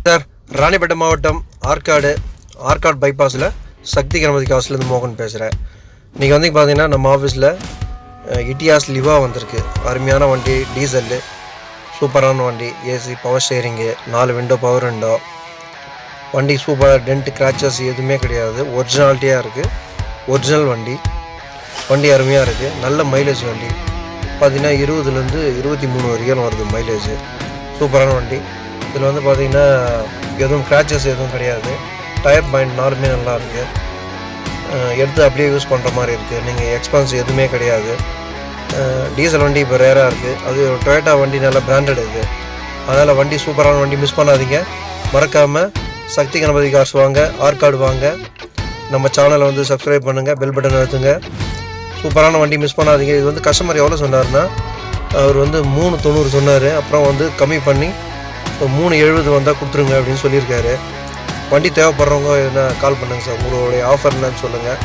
Sir, Ranipet மாவட்டம் ஆற்காடு பைபாஸில் சக்தி கணபதி காசுலேருந்து மோகன் பேசுகிறேன். இன்றைக்கி வந்து பார்த்தீங்கன்னா நம்ம ஆஃபீஸில் இட்டியாஸ் லிவா வந்திருக்கு. அருமையான வண்டி, டீசலு, சூப்பரான வண்டி, AC, power steering, 4 window, power window வண்டி. சூப்பர், டென்ட் கிராச்சஸ் எதுவுமே கிடையாது, ஒரிஜினாலிட்டியாக இருக்குது. ஒரிஜினல் வண்டி அருமையாக இருக்குது. நல்ல மைலேஜ் வண்டி பார்த்திங்கன்னா 20லேருந்து 23 வரைக்கும் வருது மைலேஜ். சூப்பரான வண்டி. இதில் வந்து பார்த்திங்கன்னா எதுவும் கிராச்சஸ் எதுவும் கிடையாது. டயர் பாயிண்ட் 4மே நல்லா இருக்குது. எடுத்து அப்படியே யூஸ் பண்ணுற மாதிரி இருக்குது. நீங்கள் எக்ஸ்பென்ஸ் எதுவுமே கிடையாது. டீசல் வண்டி இப்போ ரேராக இருக்குது. அது டொயோட்டா வண்டி நல்லா பிராண்டட் இருக்குது. அதனால் வண்டி சூப்பரான வண்டி, மிஸ் பண்ணாதீங்க. மறக்காமல் சக்தி கணபதி கார்ஸ் வாங்க, ஆற்காடு வாங்க. நம்ம சேனலை வந்து சப்ஸ்கிரைப் பண்ணுங்கள், பெல் பட்டன் அழுத்துங்க. சூப்பரான வண்டி, மிஸ் பண்ணாதீங்க. இது வந்து கஸ்டமர் எவ்வளோ சொன்னார்னா, அவர் வந்து 390 சொன்னார். அப்புறம் வந்து கம்மி பண்ணி 370 வந்தால் கொடுத்துருங்க அப்படின்னு சொல்லியிருக்காரு. வண்டி தேவைப்படுறவங்க என்ன கால் பண்ணுங்கள் சார். உங்களுடைய ஆஃபர் என்னன்னு சொல்லுங்கள்.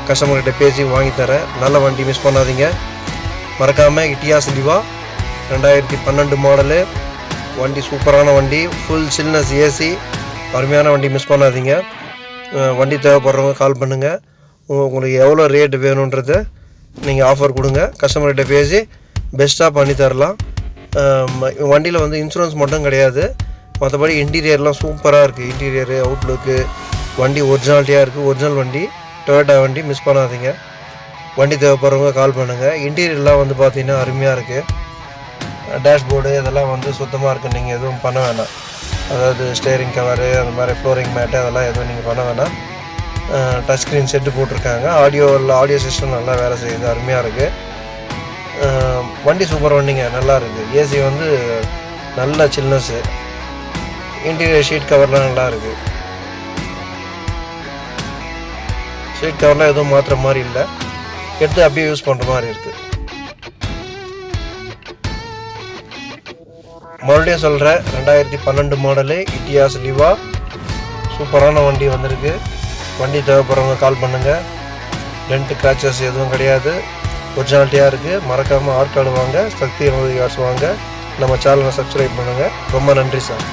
கஸ்டமர்கிட்ட பேசி வாங்கி தரேன். நல்ல வண்டி, மிஸ் பண்ணாதீங்க. மறக்காமல் இட்டியாஸ் லிவா 2012 மாடலு வண்டி, சூப்பரான வண்டி, ஃபுல் சில்னஸ் ஏசி, அருமையான வண்டி, மிஸ் பண்ணாதீங்க. வண்டி தேவைப்படுறவங்க கால் பண்ணுங்கள். உங்களுக்கு எவ்வளோ ரேட்டு வேணுன்றதை நீங்கள் ஆஃபர் கொடுங்க. கஸ்டமர்கிட்ட பேசி பெஸ்ட்டாக பண்ணி தரலாம். வண்டியில் வந்து இன்சூரன்ஸ் மட்டும் கிடையாது, மற்றபடி இன்டீரியர்லாம் சூப்பராக இருக்குது. இன்டீரியரு, அவுட்லுக்கு, வண்டி ஒரிஜினாலிட்டியாக இருக்குது. ஒரிஜினல் வண்டி, டொயோட்டா வண்டி, மிஸ் பண்ணாதீங்க. வண்டி தேவைப்படுறவங்க கால் பண்ணுங்கள். இன்டீரியர்லாம் வந்து பார்த்திங்கன்னா அருமையாக இருக்குது. டேஷ்போர்டு இதெல்லாம் வந்து சுத்தமாக இருக்குது. நீங்கள் எதுவும் பண்ண வேணாம். அதாவது ஸ்டேரிங் கவரு, அந்த மாதிரி ஃப்ளோரிங் மேட்டு, அதெல்லாம் எதுவும் நீங்கள் பண்ண வேணாம். டச் ஸ்க்ரீன் செட்டு போட்டிருக்காங்க. ஆடியோ சிஸ்டம் நல்லா வேலை செய்யுது, அருமையாக இருக்குது. வண்டி சூப்பர் வண்டிங்க, நல்லா இருக்குது. ஏசி வந்து நல்ல சில்னஸ்ஸு. இன்டீரியர் ஷீட் கவர்லாம் நல்லா இருக்குது. ஷீட் கவர்லாம் எதுவும் மாற்றுற மாதிரி இல்லை, எடுத்து அப்படியே யூஸ் பண்ணுற மாதிரி இருக்குது. மறுபடியும் சொல்கிறேன், 2012 மாடலு இட்டியாஸ் லிவா, சூப்பரான வண்டி வந்திருக்கு. வண்டி தேவைப்படுறவங்க கால் பண்ணுங்கள். டென்ட் கிராச்சஸ் எதுவும் கிடையாது, ஒரிஜினாலிட்டியாக இருக்குது. மறக்காமல் ஆற்காடு வாங்க, சக்தி கணபதி கார்ஸ் வாங்க. நம்ம சேனலை சப்ஸ்கிரைப் பண்ணுங்கள். ரொம்ப நன்றி சார்.